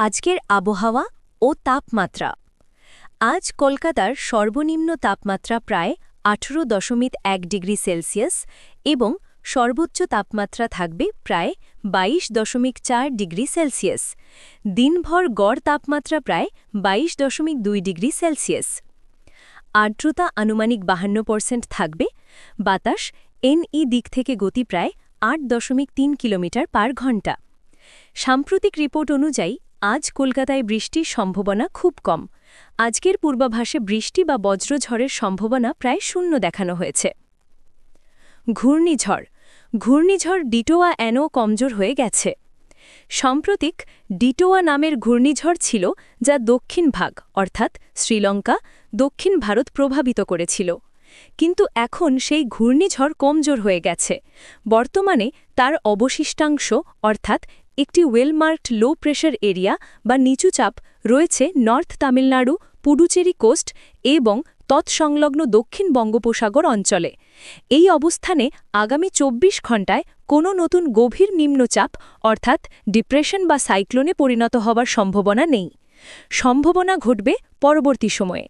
আজকের আবহাওয়া ও তাপমাত্রা। আজ কলকাতার সর্বনিম্ন তাপমাত্রা প্রায় 18.1 ডিগ্রি সেলসিয়াস এবং সর্বোচ্চ তাপমাত্রা থাকবে প্রায় 22.4 ডিগ্রি সেলসিয়াস। দিনভর গড় তাপমাত্রা প্রায় 22.2 ডিগ্রি সেলসিয়াস। আর্দ্রতা আনুমানিক 52% থাকবে। বাতাস NE দিক থেকে গতি প্রায় 8.3 কিলোমিটার পার ঘণ্টা। সাম্প্রতিক রিপোর্ট অনুযায়ী আজ কলকাতায় বৃষ্টির সম্ভাবনা খুব কম। আজকের পূর্বাভাসে বৃষ্টি বা বজ্রঝড়ের সম্ভাবনা প্রায় 0 দেখানো হয়েছে। ঘূর্ণিঝড় ডিটোয়া এনো কমজোর হয়ে গেছে। সাম্প্রতিক ডিটোয়া নামের ঘূর্ণিঝড় ছিল যা দক্ষিণ ভাগ অর্থাৎ শ্রীলঙ্কা, দক্ষিণ ভারত প্রভাবিত করেছিল। কিন্তু এখন সেই ঘূর্ণিঝড় কমজোর হয়ে গেছে। বর্তমানে তার অবশিষ্টাংশ অর্থাৎ একটি ওয়েলমার্কড লো প্রেশার এরিয়া বা নিচুচাপ রয়েছে নর্থ তামিলনাড়ু, পুডুচেরি কোস্ট এবং তৎসংলগ্ন দক্ষিণ বঙ্গোপসাগর অঞ্চলে। এই অবস্থানে আগামী 24 ঘণ্টায় কোনো নতুন গভীর নিম্নচাপ অর্থাৎ ডিপ্রেশন বা সাইক্লোনে পরিণত হবার সম্ভাবনা নেই। সম্ভাবনা ঘটবে পরবর্তী সময়ে।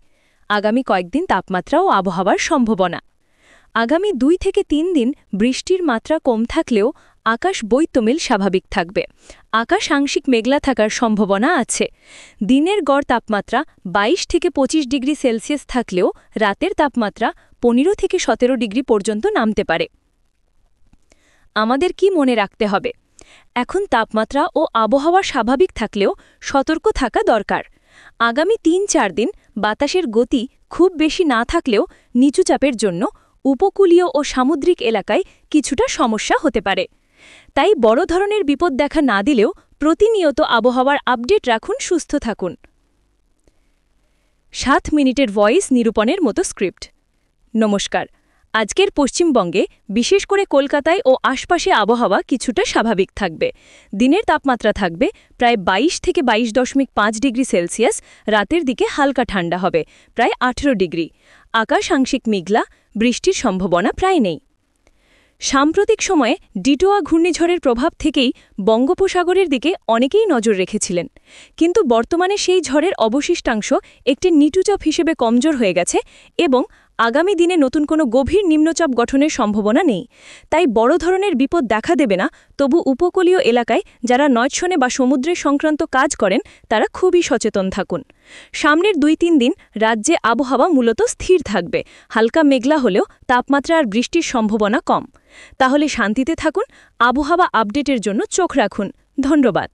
আগামী কয়েকদিন তাপমাত্রা ও আবহাওয়ার সম্ভাবনা। আগামী 2 থেকে 3 দিন বৃষ্টির মাত্রা কম থাকলেও আকাশ বৈতমিল স্বাভাবিক থাকবে। আকাশ আংশিক মেঘলা থাকার সম্ভাবনা আছে। দিনের গড় তাপমাত্রা 22 থেকে 25 ডিগ্রি সেলসিয়াস থাকলেও রাতের তাপমাত্রা 15 থেকে 17 ডিগ্রি পর্যন্ত নামতে পারে। আমাদের কি মনে রাখতে হবে? এখন তাপমাত্রা ও আবহাওয়া স্বাভাবিক থাকলেও সতর্ক থাকা দরকার। আগামী 3-4 দিন বাতাসের গতি খুব বেশি না থাকলেও নিচুচাপের জন্য উপকূলীয় ও সামুদ্রিক এলাকায় কিছুটা সমস্যা হতে পারে। তাই বড় ধরনের বিপদ দেখা না দিলেও প্রতিনিয়ত আবহাওয়ার আপডেট রাখুন, সুস্থ থাকুন। 7 মিনিটের ভয়েস নিরূপণের মতো স্ক্রিপ্ট। নমস্কার। আজকের পশ্চিমবঙ্গে বিশেষ করে কলকাতায় ও আশপাশে আবহাওয়া কিছুটা স্বাভাবিক থাকবে। দিনের তাপমাত্রা থাকবে প্রায় 22 থেকে 22.5 ডিগ্রি সেলসিয়াস। রাতের দিকে হালকা ঠান্ডা হবে প্রায় 18 ডিগ্রি। আকাশ আংশিক মেঘলা, বৃষ্টির সম্ভাবনা প্রায় নেই। সাম্প্রতিক সময়ে ডিটোয়া ঘূর্ণিঝড়ের প্রভাব থেকেই বঙ্গোপসাগরের দিকে অনেকেই নজর রেখেছিলেন। কিন্তু বর্তমানে সেই ঝড়ের অবশিষ্টাংশ একটি নিচুচাপ হিসেবে কমজোর হয়ে গেছে এবং আগামী দিনে নতুন কোনো গভীর নিম্নচাপ গঠনের সম্ভাবনা নেই। তাই বড় ধরনের বিপদ দেখা দেবে না, তবু উপকূলীয় এলাকায় যারা নয়শনে বা সমুদ্রের সংক্রান্ত কাজ করেন তারা খুবই সচেতন থাকুন। সামনের 2-3 দিন রাজ্যে আবহাওয়া মূলত স্থির থাকবে। হালকা মেঘলা হলেও তাপমাত্রা আর বৃষ্টির সম্ভাবনা কম। তাহলে শান্তিতে থাকুন। আবহাওয়া আপডেটের জন্য চোখ রাখুন। ধন্যবাদ।